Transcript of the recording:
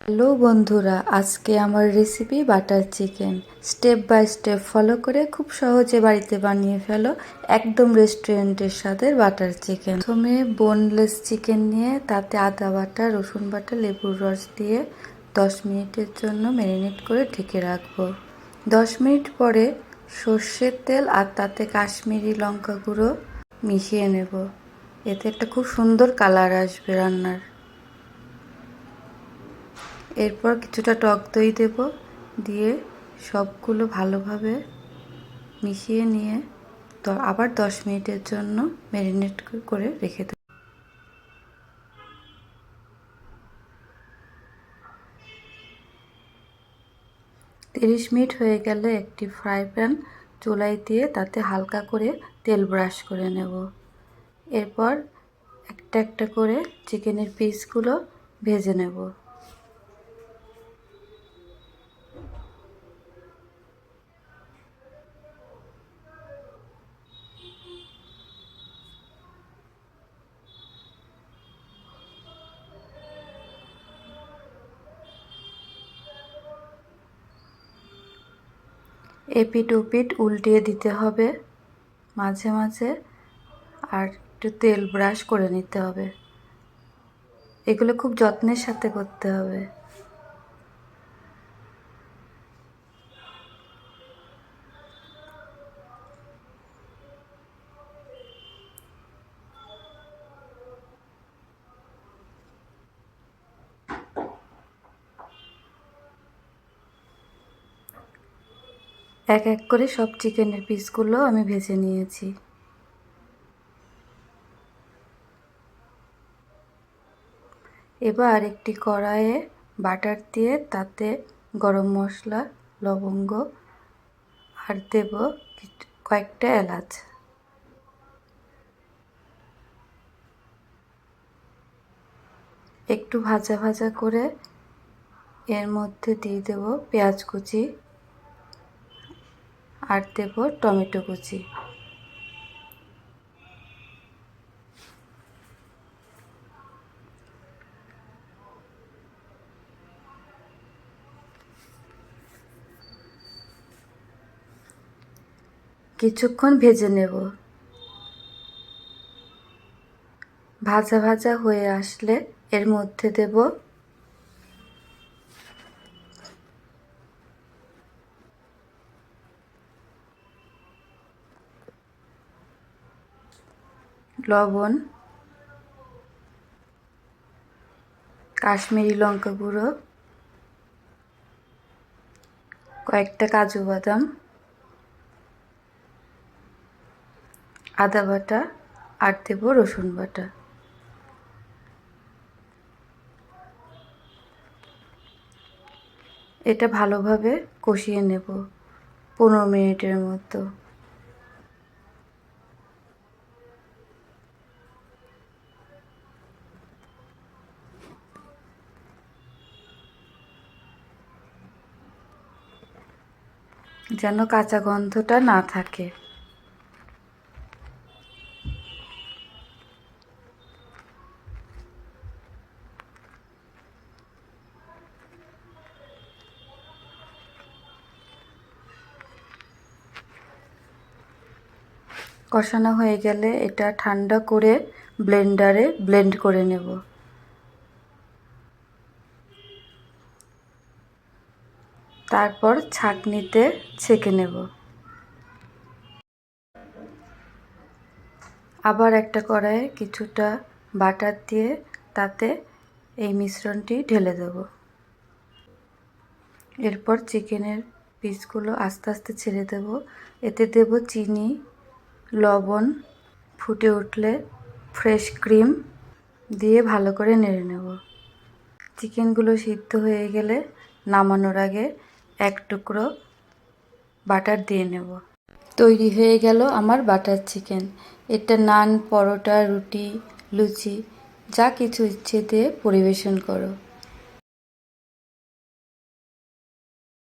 Hello বন্ধুরা, আজকে আমার recipe butter chicken. Step by step follow করে খুব সহজে বাড়িতে বানিয়ে ফেলো একদম রেস্টুরেন্টের স্বাদের বাটার চিকেন। প্রথমে বোনলেস চিকেন নিয়ে তাতে আদা বাটা, রসুন বাটা, লেবুর রস দিয়ে 10 মিনিটের জন্য ম্যারিনেট করে ঢেকে রাখবো। 10 মিনিট পরে সর্ষের তেল আর তাতে কাশ্মীরি লঙ্কা গুঁড়ো মিশিয়ে নেব। এতে একটা খুব সুন্দর কালার আসবে রান্নার। এরপর কিছুটা টক দই দেব, দিয়ে সবগুলো ভালোভাবে মিশিয়ে নিয়ে আবার 10 মিনিটের জন্য ম্যারিনেট করে রেখে দেব। 30 মিনিট হয়ে গেলে একটি ফ্রাই প্যান চুলায় দিয়ে তাতে হালকা করে তেল ব্রাশ করে নেব। এরপর একটা একটা করে চিকেনের পিসগুলো ভেজে নেব। এপিট ওপিট উল্টিয়ে দিতে হবে মাঝে মাঝে, আর একটু তেল ব্রাশ করে নিতে হবে। এগুলো খুব যত্নের সাথে করতে হবে। এক এক করে সব চিকেনের পিসগুলো আমি ভেজে নিয়েছি। এবার একটি কড়াইয়ে বাটার দিয়ে তাতে গরম মশলা, লবঙ্গ আর দেব কয়েকটা এলাচ। একটু ভাজা ভাজা করে এর মধ্যে দিয়ে দেব পেঁয়াজ কুচি আর দেব টমেটো কুচি। কিছুক্ষণ ভেজে নেব। ভাজা ভাজা হয়ে আসলে এর মধ্যে দেব লবণ, কাশ্মীরি লঙ্কা গুঁড়ো, কয়েকটা কাজু বাদাম, আদা বাটা আর দেব রসুন বাটা। এটা ভালোভাবে কষিয়ে নেব 15 মিনিটের মতো। যেন কাঁচা গন্ধটা না থাকে। কষানো হয়ে গেলে এটা ঠান্ডা করে ব্লেন্ডারে ব্লেন্ড করে নেব। তারপর ছাঁকনিতে ছেঁকে নেব। আবার একটা কড়াইয়ে কিছুটা বাটার দিয়ে তাতে এই মিশ্রণটি ঢেলে দেব। এরপর চিকেনের পিসগুলো আস্তে আস্তে ছেড়ে দেব। এতে দেব চিনি, লবণ, ফুটে উঠলে ফ্রেশ ক্রিম দিয়ে ভালো করে নেড়ে নেব। চিকেনগুলো সিদ্ধ হয়ে গেলে নামানোর আগে এক টুকরো বাটার দিয়ে নেব। তৈরি হয়ে গেল আমার বাটার চিকেন। এটা নান, পরোটা, রুটি, লুচি যা কিছু ইচ্ছে দিয়ে পরিবেশন করো।